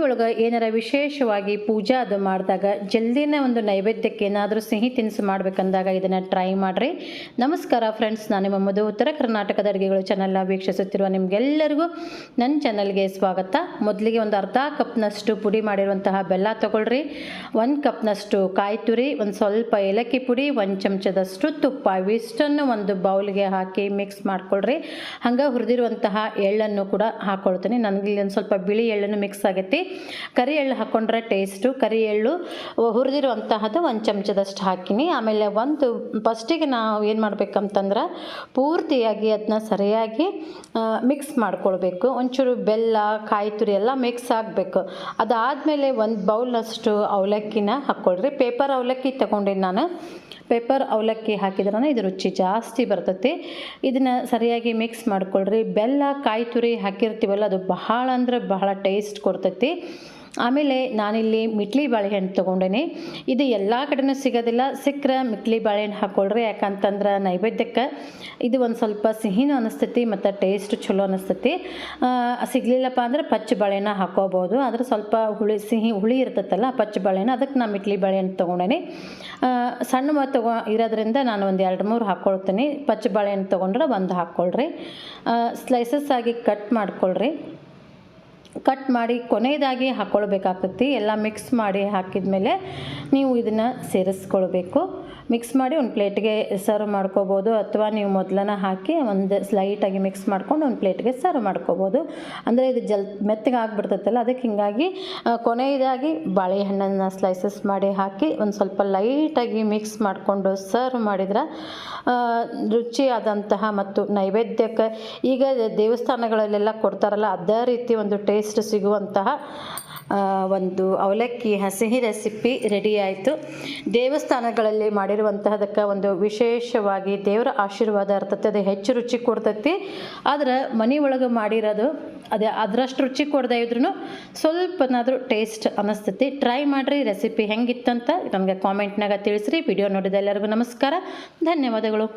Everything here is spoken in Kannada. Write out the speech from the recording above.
ಒಳಗೆ ಏನಾರ ವಿಶೇಷವಾಗಿ ಪೂಜಾ ಅದು ಮಾಡಿದಾಗ ಜಲ್ದಿನ ಒಂದು ನೈವೇದ್ಯಕ್ಕೆ ಏನಾದರೂ ಸಿಹಿ ತಿನಿಸು ಮಾಡ್ಬೇಕಂದಾಗ ಇದನ್ನು ಟ್ರೈ ಮಾಡಿರಿ. ನಮಸ್ಕಾರ ಫ್ರೆಂಡ್ಸ್, ನಾನು ನಿಮ್ಮ ಮಧು, ಉತ್ತರ ಕರ್ನಾಟಕದ ಅಡುಗೆಗಳು ಚಾನಲ್ನ ವೀಕ್ಷಿಸುತ್ತಿರುವ ನಿಮಗೆಲ್ಲರಿಗೂ ನನ್ನ ಚಾನಲ್ಗೆ ಸ್ವಾಗತ. ಮೊದಲಿಗೆ ಒಂದು ಅರ್ಧ ಕಪ್ನಷ್ಟು ಪುಡಿ ಮಾಡಿರುವಂತಹ ಬೆಲ್ಲ ತೊಗೊಳ್ರಿ, 1 ಕಪ್ನಷ್ಟು ಕಾಯಿ ತುರಿ, ಒಂದು ಸ್ವಲ್ಪ ಏಲಕ್ಕಿ ಪುಡಿ, 1 ಚಮಚದಷ್ಟು ತುಪ್ಪ, ಇವಿಷ್ಟನ್ನು ಒಂದು ಬೌಲ್ಗೆ ಹಾಕಿ ಮಿಕ್ಸ್ ಮಾಡ್ಕೊಳ್ರಿ. ಹಂಗೆ ಹುರಿದಿರುವಂತಹ ಎಳ್ಳನ್ನು ಕೂಡ ಹಾಕ್ಕೊಳ್ತೀನಿ. ನನಗೆ ಒಂದು ಸ್ವಲ್ಪ ಬಿಳಿ ಎಳ್ಳನ್ನು ಮಿಕ್ಸ್ ಆಗೈತಿ. ಕರಿ ಎಳ್ಳು ಹಾಕ್ಕೊಂಡ್ರೆ ಟೇಸ್ಟು. ಕರಿ ಎಳ್ಳು ಹುರಿದಿರುವಂತಹದ್ದು 1 ಚಮಚದಷ್ಟು ಹಾಕಿನಿ. ಆಮೇಲೆ ಫಸ್ಟಿಗೆ ನಾವು ಏನು ಮಾಡ್ಬೇಕಂತಂದ್ರೆ ಪೂರ್ತಿಯಾಗಿ ಅದನ್ನ ಸರಿಯಾಗಿ ಮಿಕ್ಸ್ ಮಾಡ್ಕೊಳ್ಬೇಕು. ಒಂಚೂರು ಬೆಲ್ಲ, ಕಾಯಿ ತುರಿ ಎಲ್ಲ ಮಿಕ್ಸ್ ಆಗಬೇಕು. ಅದಾದಮೇಲೆ 1 ಬೌಲ್ನಷ್ಟು ಅವಲಕ್ಕಿನ ಹಾಕ್ಕೊಳ್ರಿ. ಪೇಪರ್ ಅವಲಕ್ಕಿ ತಗೊಂಡಿನಿ ನಾನು. ಪೇಪರ್ ಅವಲಕ್ಕಿ ಹಾಕಿದ್ರೆ ಇದು ರುಚಿ ಜಾಸ್ತಿ ಬರ್ತೈತಿ. ಇದನ್ನು ಸರಿಯಾಗಿ ಮಿಕ್ಸ್ ಮಾಡ್ಕೊಳ್ರಿ. ಬೆಲ್ಲ, ಕಾಯಿ ತುರಿ ಹಾಕಿರ್ತೀವಲ್ಲ, ಅದು ಬಹಳ ಅಂದ್ರೆ ಬಹಳ ಟೇಸ್ಟ್ ಕೊಡ್ತೈತಿ. ಆಮೇಲೆ ನಾನಿಲ್ಲಿ ಮಿಟ್ಲಿ ಬಾಳೆಹಣ್ಣು ತೊಗೊಂಡೇನಿ. ಇದು ಎಲ್ಲ ಕಡೆನೂ ಸಿಗೋದಿಲ್ಲ, ಸಿಕ್ಕರೆ ಮಿಟ್ಲಿ ಬಾಳೆಹಣ್ಣು ಹಾಕ್ಕೊಳ್ರಿ. ಯಾಕಂತಂದ್ರೆ ನೈವೇದ್ಯಕ್ಕೆ ಇದು ಒಂದು ಸ್ವಲ್ಪ ಸಿಹಿನೂ ಅನಿಸ್ತೈತಿ ಮತ್ತು ಟೇಸ್ಟ್ ಚಲೋ ಅನಿಸ್ತೈತಿ. ಸಿಗಲಿಲ್ಲಪ್ಪ ಅಂದರೆ ಪಚ್ಚ ಬಾಳೆಹಣ್ಣು ಹಾಕ್ಕೋಬೋದು. ಆದರೆ ಸ್ವಲ್ಪ ಹುಳಿ ಇರ್ತೈತಲ್ಲ ಪಚ್ಚ ಬಾಳೆಹಣ್ಣು, ಅದಕ್ಕೆ ನಾನು ಮಿಟ್ಲಿ ಬಾಳೆಹಣ್ಣು ತೊಗೊಂಡೇನಿ. ಸಣ್ಣ ಇರೋದ್ರಿಂದ ನಾನು ಒಂದು 2-3 ಹಾಕ್ಕೊಳ್ತೀನಿ. ಪಚ್ಚ ಬಾಳೆಹಣ್ಣು ತೊಗೊಂಡ್ರೆ 1 ಹಾಕ್ಕೊಳ್ರಿ. ಸ್ಲೈಸಸ್ ಆಗಿ ಕಟ್ ಮಾಡ್ಕೊಳ್ರಿ. ಕಟ್ ಮಾಡಿ ಕೊನೆಯದಾಗಿ ಹಾಕ್ಕೊಳ್ಬೇಕಾಗ್ತೈತಿ. ಎಲ್ಲ ಮಿಕ್ಸ್ ಮಾಡಿ ಹಾಕಿದ್ಮೇಲೆ ನೀವು ಇದನ್ನು ಸೇರಿಸ್ಕೊಳ್ಬೇಕು. ಮಿಕ್ಸ್ ಮಾಡಿ ಒಂದು ಪ್ಲೇಟ್ಗೆ ಸರ್ವ್ ಮಾಡ್ಕೋಬೋದು, ಅಥವಾ ನೀವು ಮೊದಲನ ಹಾಕಿ ಒಂದು ಲೈಟಾಗಿ ಮಿಕ್ಸ್ ಮಾಡ್ಕೊಂಡು ಒಂದು ಪ್ಲೇಟ್ಗೆ ಸರ್ವ್ ಮಾಡ್ಕೋಬೋದು. ಅಂದರೆ ಇದು ಮೆತ್ತಗೆ ಆಗಿಬಿಡ್ತೈತಲ್ಲ, ಅದಕ್ಕೆ ಹೀಗಾಗಿ ಕೊನೆಯದಾಗಿ ಬಾಳೆಹಣ್ಣನ್ನು ಸ್ಲೈಸಸ್ ಮಾಡಿ ಹಾಕಿ ಒಂದು ಸ್ವಲ್ಪ ಲೈಟಾಗಿ ಮಿಕ್ಸ್ ಮಾಡಿಕೊಂಡು ಸರ್ವ್ ಮಾಡಿದ್ರೆ ರುಚಿಯಾದಂತಹ ಮತ್ತು ನೈವೇದ್ಯಕ್ಕೆ ಈಗ ದೇವಸ್ಥಾನಗಳಲ್ಲೆಲ್ಲ ಕೊಡ್ತಾರಲ್ಲ ಅದೇ ರೀತಿ ಒಂದು ಟೇಸ್ಟ್ ಸಿಗುವಂತಹ ಒಂದು ಅವಲಕ್ಕಿ ಸಿಹಿ ರೆಸಿಪಿ ರೆಡಿ ಆಯಿತು. ದೇವಸ್ಥಾನಗಳಲ್ಲಿ ಮಾಡಿರುವಂತಹದಕ್ಕೆ ಒಂದು ವಿಶೇಷವಾಗಿ ದೇವರ ಆಶೀರ್ವಾದ ಇರ್ತೈತೆ, ಅದು ಹೆಚ್ಚು ರುಚಿ ಕೊಡ್ತೈತಿ. ಆದರೆ ಮನೆ ಒಳಗೆ ಮಾಡಿರೋದು ಅದರಷ್ಟು ರುಚಿ ಕೊಡದೇ ಇದ್ರೂ ಸ್ವಲ್ಪನಾದರೂ ಟೇಸ್ಟ್ ಅನ್ನಿಸ್ತೈತಿ. ಟ್ರೈ ಮಾಡಿರಿ. ರೆಸಿಪಿ ಹೆಂಗಿತ್ತಂತ ನನಗೆ ಕಾಮೆಂಟ್ನಾಗ ತಿಳಿಸ್ರಿ. ವಿಡಿಯೋ ನೋಡಿದ ಎಲ್ಲರಿಗೂ ನಮಸ್ಕಾರ, ಧನ್ಯವಾದಗಳು.